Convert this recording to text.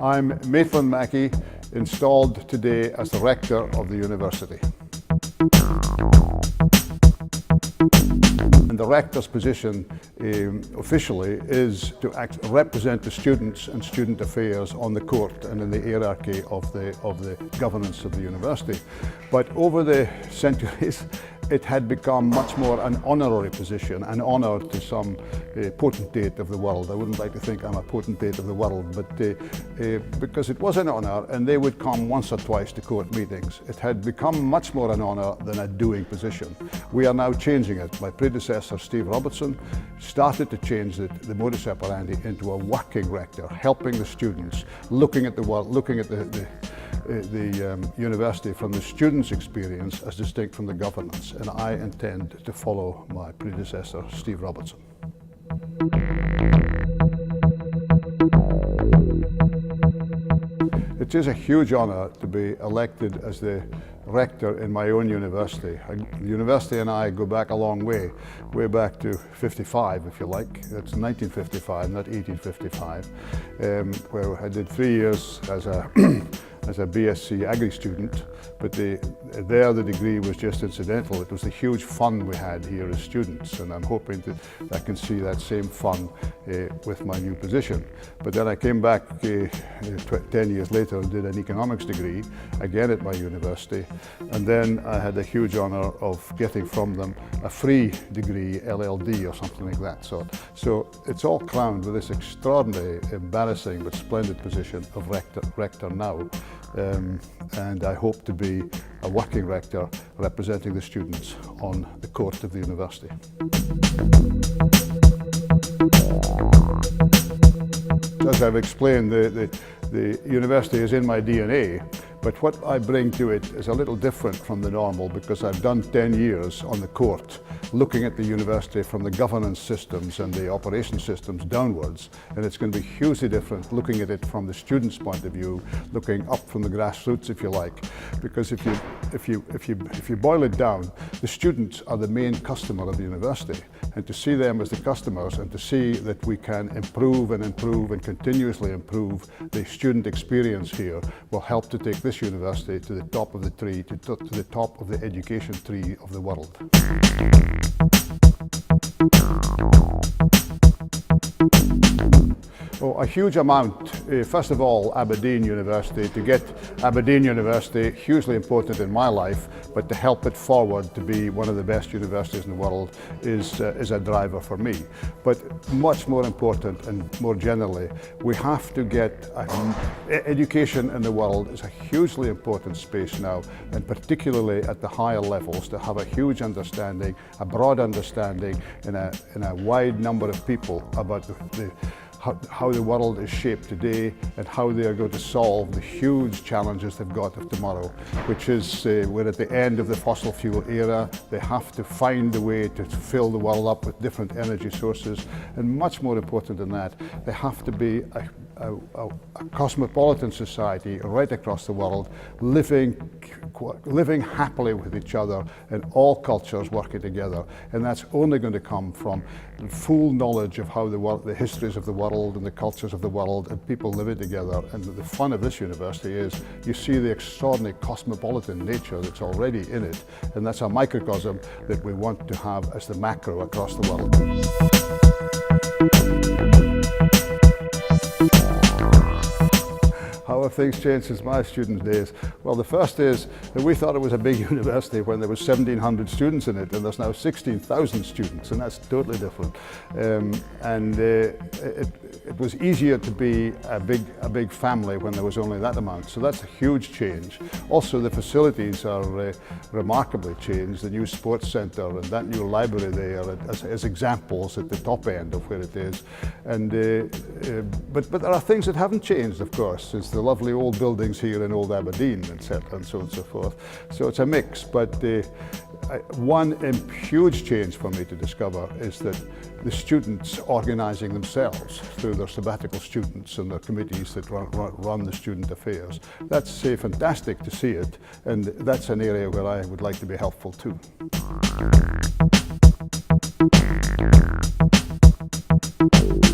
I'm Maitland Mackie, installed today as the Rector of the University. And the Rector's position officially is to represent the students and student affairs on the court and in the hierarchy of the governance of the university. But over the centuries, it had become much more an honorary position, an honor to some potentate of the world. I wouldn't like to think I'm a potentate of the world, but because it was an honor, and they would come once or twice to court meetings. It had become much more an honor than a doing position. We are now changing it. My predecessor, Steve Robertson, started to change the modus operandi into a working rector, helping the students, looking at the world, looking at the university from the students' experience as distinct from the governance, and I intend to follow my predecessor, Steve Robertson. It is a huge honour to be elected as the rector in my own university. The university and I go back a long way back to 55, if you like. That's 1955, not 1855, where I did 3 years as a BSc Agri student, but the degree was just incidental. It was the huge fun we had here as students, and I'm hoping that I can see that same fun with my new position. But then I came back 10 years later and did an economics degree, again at my university, and then I had the huge honour of getting from them a free degree, LLD or something like that. So it's all crowned with this extraordinary, embarrassing but splendid position of rector now. And I hope to be a working rector representing the students on the court of the university. As I've explained, the university is in my DNA, but what I bring to it is a little different from the normal, because I've done 10 years on the court looking at the university from the governance systems and the operation systems downwards, and it's going to be hugely different looking at it from the student's point of view, looking up from the grassroots, if you like, because if you boil it down, the students are the main customer of the university, and to see them as the customers and to see that we can improve and continuously improve the student experience here will help to take this university to the top of the tree, to the top of the education tree of the world. Oh, a huge amount. First of all, Aberdeen University. To get Aberdeen University, hugely important in my life, but to help it forward to be one of the best universities in the world is a driver for me. But much more important and more generally, we have to get education in the world is a hugely important space now, and particularly at the higher levels, to have a huge understanding, a broad understanding in a wide number of people about how the world is shaped today and how they are going to solve the huge challenges they've got of tomorrow, which is we're at the end of the fossil fuel era. They have to find a way to fill the world up with different energy sources, and much more important than that, they have to be a cosmopolitan society right across the world, living happily with each other and all cultures working together. And that's only going to come from full knowledge of how the histories of the world and the cultures of the world and people living together. And the fun of this university is you see the extraordinary cosmopolitan nature that's already in it, and that's a microcosm that we want to have as the macro across the world. How have things changed since my student days? Well, the first is that we thought it was a big university when there was 1,700 students in it, and there's now 16,000 students, and that's totally different. It was easier to be a big family when there was only that amount, so that's a huge change. Also, the facilities are remarkably changed. The new sports centre and that new library there as examples at the top end of where it is. And but there are things that haven't changed, of course. It's the lovely old buildings here in Old Aberdeen, etc., and so on and so forth. So it's a mix, but one huge change for me to discover is that the students organising themselves through their sabbatical students and their committees that run the student affairs. That's fantastic to see it, and that's an area where I would like to be helpful too. you.